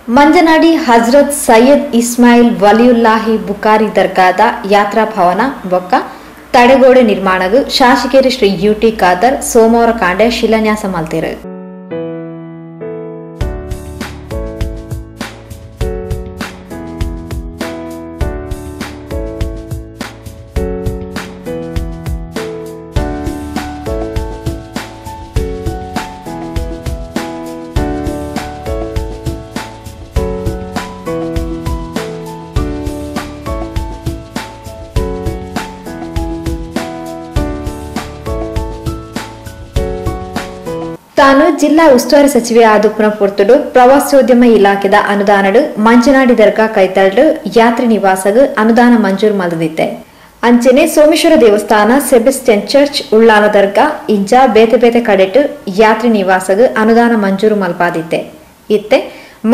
ಮಂಜನಾಡಿ ಹಜರತ್ ಸೈಯದ್ ಇಸ್ಮಾಯಿಲ್ ವಲಿಯುಲ್ಲಾಹಿ ಬುಖಾರಿ ದರ್ಗಾದ ಯಾತ್ರಾ ಭವನ ಬೊಕ್ಕ ತಡೆಗೋಡೆ ನಿರ್ಮಾಣಗೂ ಶಾಸಕರು ಶ್ರೀ ಯುಟಿ ಖಾದರ್ ಸೋಮವಾರ ಕಾಂಡೆ ಶಿಲಾನ್ಯಾಸ ಮಲ್ತಿರು. ತಾನು ಜಿಲ್ಲಾ ಉಸ್ತುವಾರಿ ಸಚಿವೆ ಆದುಪ್ಪನ ಪೊರ್ತುಡು ಪ್ರವಾಸೋದ್ಯಮ ಇಲಾಖೆದ ಅನುದಾನಡು ಮಂಜನಾಡಿ ದರ್ಗಾ ಕೈತಲ್ಡು ಯಾತ್ರಿ ನಿವಾಸಗೂ ಅನುದಾನ ಮಂಜೂರು ಮಲ್ದಿತ್ತೆ. ಅಂಚನೆ ಸೋಮೇಶ್ವರ ದೇವಸ್ಥಾನ ಸೆಬೆಸ್ಟಿಯನ್ ಚರ್ಚ್ ಉಳ್ಳಾಲ ದರ್ಗಾ ಇಂಚ ಬೇತೆ ಬೇತೆ ಕಡೆಟು ಯಾತ್ರಿ ನಿವಾಸಗೂ ಅನುದಾನ ಮಂಜೂರು ಮಲ್ಪಾದಿತ್ತೆ. ಇತ್ತೆ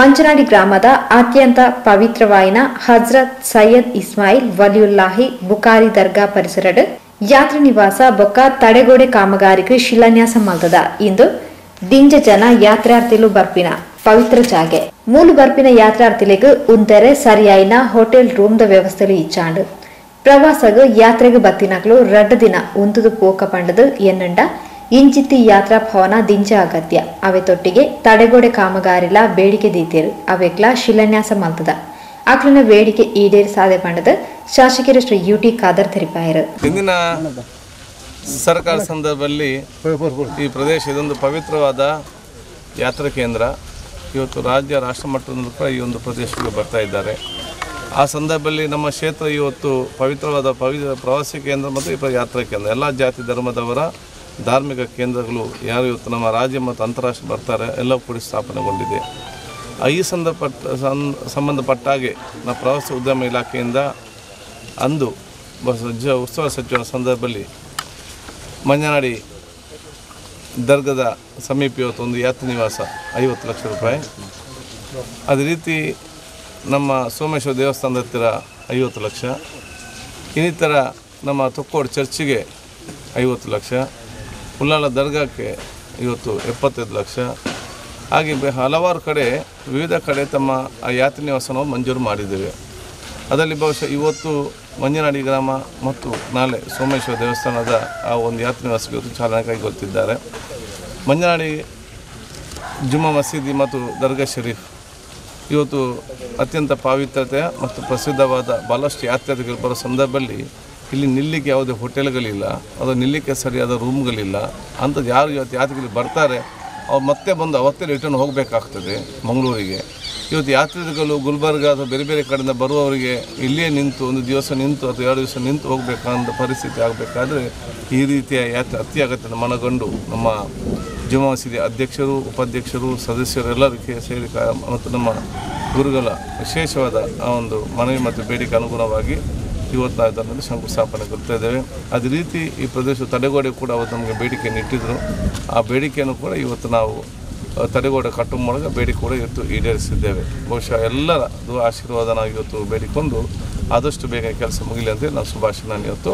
ಮಂಜನಾಡಿ ಗ್ರಾಮದ ಅತ್ಯಂತ ಪವಿತ್ರವಾಯಿನ ಹಜರತ್ ಸೈಯದ್ ಇಸ್ಮಾಯಿಲ್ ವಲಿಯುಲ್ಲಾಹಿ ಬುಖಾರಿ ದರ್ಗಾ ಪರಿಸರಡು ಯಾತ್ರಿ ನಿವಾಸ ಬೊಕ್ಕ ತಡೆಗೋಡೆ ಕಾಮಗಾರಿಗೂ ಶಿಲಾನ್ಯಾಸ ಮಲ್ತದ. ಇಂದು ದಿಂಜ ಜನ ಯಾತ್ರಾರ್ಥಿಲು ಬರ್ಪಿನ ಪವಿತ್ರ ಜಾಗೆ ಮೂಲು ಬರ್ಪಿನ ಯಾತ್ರಾರ್ಥಿಲಿಗೂ ಉಂತೆರೆ ಸರಿಯಾಯಿನ ಹೋಟೆಲ್ ರೂಮ್ದ ವ್ಯವಸ್ಥೆಲು ಇಚ್ಚಾಂಡು ಪ್ರವಾಸಗೂ ಯಾತ್ರೆಗೂ ಬತ್ತಿನಕ್ಲು ರಡ್ಡು ದಿನ ಉಂತುದು ಪೋಕ ಪಂಡದು ಎನ್ನಂಡ ಇಂಚಿತ್ತಿ ಯಾತ್ರಾ ಭವನ ದಿಂಜ ಅಗತ್ಯ ಅವೆ ತೊಟ್ಟಿಗೆ ತಡೆಗೋಡೆ ಕಾಮಗಾರಿಲ ಬೇಡಿಕೆ ದೀತಿರು ಅವೆಕ್ಲ ಶಿಲಾನ್ಯಾಸ ಮಲ್ತದ. ಆಕ್ಲಿನ ಬೇಡಿಕೆ ಈಡೇರಿ ಸಾಧೆ ಪಂಡದು ಶಾಸಕರು ಶ್ರೀ ಯುಟಿ ಖಾದರ್ ತೆರಿಪಾಯರು. ಸರ್ಕಾರ ಸಂದರ್ಭದಲ್ಲಿ ಈ ಪ್ರದೇಶ ಇದೊಂದು ಪವಿತ್ರವಾದ ಯಾತ್ರಾ ಕೇಂದ್ರ. ಇವತ್ತು ರಾಜ್ಯ ರಾಷ್ಟ್ರ ಮಟ್ಟದಲ್ಲೂ ಕೂಡ ಈ ಒಂದು ಪ್ರದೇಶಕ್ಕೆ ಬರ್ತಾ ಇದ್ದಾರೆ. ಆ ಸಂದರ್ಭದಲ್ಲಿ ನಮ್ಮ ಕ್ಷೇತ್ರ ಇವತ್ತು ಪವಿತ್ರವಾದ ಪ್ರವಾಸಿ ಕೇಂದ್ರ ಮತ್ತು ಈ ಯಾತ್ರಾ ಕೇಂದ್ರ ಎಲ್ಲ ಜಾತಿ ಧರ್ಮದವರ ಧಾರ್ಮಿಕ ಕೇಂದ್ರಗಳು ಯಾರು ಇವತ್ತು ನಮ್ಮ ರಾಜ್ಯ ಮತ್ತು ಅಂತಾರಾಷ್ಟ್ರೀಯ ಬರ್ತಾರೆ ಎಲ್ಲವೂ ಕೂಡ ಸ್ಥಾಪನೆಗೊಂಡಿದೆ. ಈ ಸಂಬಂಧಪಟ್ಟ ಹಾಗೆ ನಮ್ಮ ಪ್ರವಾಸಿ ಉದ್ಯಮ ಇಲಾಖೆಯಿಂದ ಅಂದು ಉತ್ಸವ ಸಚಿವರ ಸಂದರ್ಭದಲ್ಲಿ ಮಂಜನಾಡಿ ದರ್ಗದ ಸಮೀಪ ಇವತ್ತೊಂದು ಯಾತ್ರಿ ನಿವಾಸ 50 ಲಕ್ಷ ರೂಪಾಯಿ, ಅದೇ ರೀತಿ ನಮ್ಮ ಸೋಮೇಶ್ವರ ದೇವಸ್ಥಾನದ ಹತ್ತಿರ 50 ಲಕ್ಷ, ಇನ್ನಿತರ ನಮ್ಮ ತೊಕ್ಕೋಡು ಚರ್ಚಿಗೆ 50 ಲಕ್ಷ, ಉಳ್ಳಾಲ ದರ್ಗಾಕ್ಕೆ ಇವತ್ತು 75 ಲಕ್ಷ, ಹಾಗೆ ಹಲವಾರು ಕಡೆ ವಿವಿಧ ಕಡೆ ತಮ್ಮ ಆ ಯಾತ್ರಿ ನಿವಾಸವನ್ನು ಮಂಜೂರು ಮಾಡಿದ್ದೇವೆ. ಅದರಲ್ಲಿ ಬಹುಶಃ ಇವತ್ತು ಮಂಜನಾಡಿ ಗ್ರಾಮ ಮತ್ತು ನಾಳೆ ಸೋಮೇಶ್ವರ ದೇವಸ್ಥಾನದ ಆ ಒಂದು ಯಾತ್ರಿ ನಿವಾಸಕ್ಕೆ ಇವತ್ತು ಚಾಲನೆ ಕೈಗೊಳ್ಳುತ್ತಿದ್ದಾರೆ. ಮಂಜನಾಡಿ ಜುಮ್ಮಾ ಮಸೀದಿ ಮತ್ತು ದರ್ಗಾ ಶರೀಫ್ ಇವತ್ತು ಅತ್ಯಂತ ಪಾವಿತ್ರತೆ ಮತ್ತು ಪ್ರಸಿದ್ಧವಾದ ಭಾಳಷ್ಟು ಯಾತ್ರಿಕರು ಬರೋ ಸಂದರ್ಭದಲ್ಲಿ ಇಲ್ಲಿ ನಿಲ್ಲಲಿಕ್ಕೆ ಯಾವುದೇ ಹೋಟೆಲ್ಗಳಿಲ್ಲ, ಅದು ನಿಲ್ಲಲಿಕ್ಕೆ ಸರಿಯಾದ ರೂಮ್ಗಳಿಲ್ಲ. ಅಂಥದ್ದು ಯಾರು ಇವತ್ತು ಯಾತ್ರಿಕರು ಬರ್ತಾರೆ ಅವ್ರು ಮತ್ತೆ ಬಂದು ಅವತ್ತೇ ರಿಟರ್ನ್ ಹೋಗಬೇಕಾಗ್ತದೆ ಮಂಗಳೂರಿಗೆ. ಇವತ್ತು ಯಾತ್ರಿಕರು ಗುಲ್ಬರ್ಗ ಅಥವಾ ಬೇರೆ ಬೇರೆ ಕಡೆಯಿಂದ ಬರುವವರಿಗೆ ಇಲ್ಲಿಯೇ ನಿಂತು ಒಂದು ದಿವಸ ನಿಂತು ಅಥವಾ 2 ದಿವಸ ನಿಂತು ಹೋಗಬೇಕಂತ ಪರಿಸ್ಥಿತಿ ಆಗಬೇಕಾದ್ರೆ ಈ ರೀತಿಯ ಯಾತ್ರೆ ಅತ್ಯಗತ್ಯ ಮನಗಂಡು ನಮ್ಮ ಜುಮ್ಮಾ ಮಸೀದಿ ಅಧ್ಯಕ್ಷರು, ಉಪಾಧ್ಯಕ್ಷರು, ಸದಸ್ಯರು ಎಲ್ಲರಿಗೆ ಸೇರಿ ಮತ್ತು ನಮ್ಮ ಗುರುಗಳ ವಿಶೇಷವಾದ ಆ ಒಂದು ಮನವಿ ಮತ್ತು ಬೇಡಿಕೆ ಅನುಗುಣವಾಗಿ ಇವತ್ತು ನಾವು ಇದರಲ್ಲಿ ಶಂಕುಸ್ಥಾಪನೆ ಕೊಡ್ತಾ ಇದ್ದೇವೆ. ಅದೇ ರೀತಿ ಈ ಪ್ರದೇಶ ತಡೆಗೋಡೆ ಕೂಡ ಅವತ್ತು ನಮಗೆ ಬೇಡಿಕೆಯನ್ನು ಇಟ್ಟಿದ್ದರು. ಆ ಬೇಡಿಕೆಯನ್ನು ಕೂಡ ಇವತ್ತು ನಾವು ತಡೆಗೋಡೆ ಕಟ್ಟುವ ಮೂಲಕ ಬೇಡಿಕೆ ಕೂಡ ಇವತ್ತು ಈಡೇರಿಸಿದ್ದೇವೆ. ಬಹುಶಃ ಎಲ್ಲರ ಆಶೀರ್ವಾದ ನಾವು ಇವತ್ತು ಬೇಡಿಕೊಂಡು ಆದಷ್ಟು ಬೇಗ ಕೆಲಸ ಮುಗಿಲಿ ಅಂತ ನಾನು ಶುಭಾಶಯ ಇವತ್ತು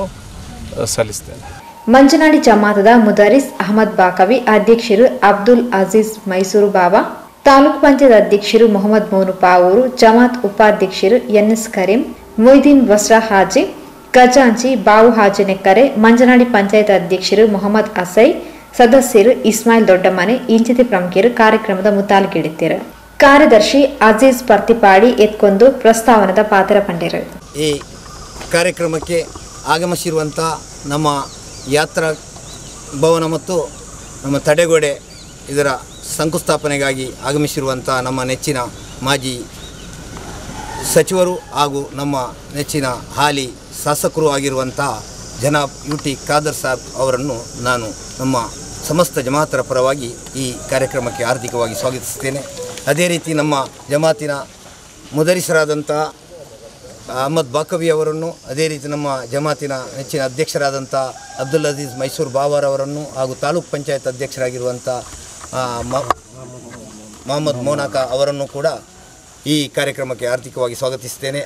ಸಲ್ಲಿಸ್ತೇನೆ. ಮಂಜನಾಡಿ ಜಮಾತದ ಮುದರಿಸ್ ಅಹಮದ್ ಬಾಕವಿ ಅಧ್ಯಕ್ಷರು ಅಬ್ದುಲ್ ಅಜೀಜ್ ಮೈಸೂರು ಬಾಬಾ, ತಾಲೂಕು ಪಂಚಾಯತ್ ಅಧ್ಯಕ್ಷರು ಮೊಹಮ್ಮದ್ ಮೋನು ಪಾವೂರು, ಜಮಾತ್ ಉಪಾಧ್ಯಕ್ಷರು ಎನ್ಎಸ್ ಕರೀಂ, ಮೊಯ್ದೀನ್ ವಸ್ರಾ ಹಾಜಿ, ಖಜಾಂಚಿ ಬಾವು ಹಾಜಿ ನೆಕ್ಕರೆ, ಮಂಜನಾಡಿ ಪಂಚಾಯತ್ ಅಧ್ಯಕ್ಷರು ಮೊಹಮ್ಮದ್ ಅಸೈ, ಸದಸ್ಯರು ಇಸ್ಮಾಯಿಲ್ ದೊಡ್ಡಮನೆ ಇಂಚಿತಿ ಪ್ರಮುಖರು ಕಾರ್ಯಕ್ರಮದ ಮುತಾಲ್ಗಿಡಿದ್ದರು. ಕಾರ್ಯದರ್ಶಿ ಅಜೀಜ್ ಪರ್ತಿಪಾಡಿ ಎತ್ಕೊಂದು ಪ್ರಸ್ತಾವನದ ಪಾತ್ರ ಪಂಡಿರು. ಈ ಕಾರ್ಯಕ್ರಮಕ್ಕೆ ಆಗಮಿಸಿರುವಂಥ ನಮ್ಮ ಯಾತ್ರಾ ಭವನ ಮತ್ತು ನಮ್ಮ ತಡೆಗೋಡೆ ಇದರ ಶಂಕುಸ್ಥಾಪನೆಗಾಗಿ ಆಗಮಿಸಿರುವಂಥ ನಮ್ಮ ನೆಚ್ಚಿನ ಮಾಜಿ ಸಚಿವರು ಹಾಗೂ ನಮ್ಮ ನೆಚ್ಚಿನ ಹಾಲಿ ಶಾಸಕರು ಆಗಿರುವಂಥ ಜನಾಬ್ ಯುಟಿ ಖಾದರ್ ಸಾಬ್ ಅವರನ್ನು ನಾನು ನಮ್ಮ ಸಮಸ್ತ ಜಮಾತರ ಪರವಾಗಿ ಈ ಕಾರ್ಯಕ್ರಮಕ್ಕೆ ಹಾರ್ದಿಕವಾಗಿ ಸ್ವಾಗತಿಸುತ್ತೇನೆ. ಅದೇ ರೀತಿ ನಮ್ಮ ಜಮಾತಿನ ಮುದರಿಸರಾದಂಥ ಅಹಮದ್ ಬಾಕವಿ ಅವರನ್ನು, ಅದೇ ರೀತಿ ನಮ್ಮ ಜಮಾತಿನ ನೆಚ್ಚಿನ ಅಧ್ಯಕ್ಷರಾದಂಥ ಅಬ್ದುಲ್ ಅಜೀಜ್ ಮೈಸೂರು ಬಾವಾರವರನ್ನು ಹಾಗೂ ತಾಲೂಕು ಪಂಚಾಯತ್ ಅಧ್ಯಕ್ಷರಾಗಿರುವಂಥ ಮೊಹಮ್ಮದ್ ಮೋನಾಕ ಅವರನ್ನು ಕೂಡ ಈ ಕಾರ್ಯಕ್ರಮಕ್ಕೆ ಹಾರ್ದಿಕವಾಗಿ ಸ್ವಾಗತಿಸುತ್ತೇನೆ.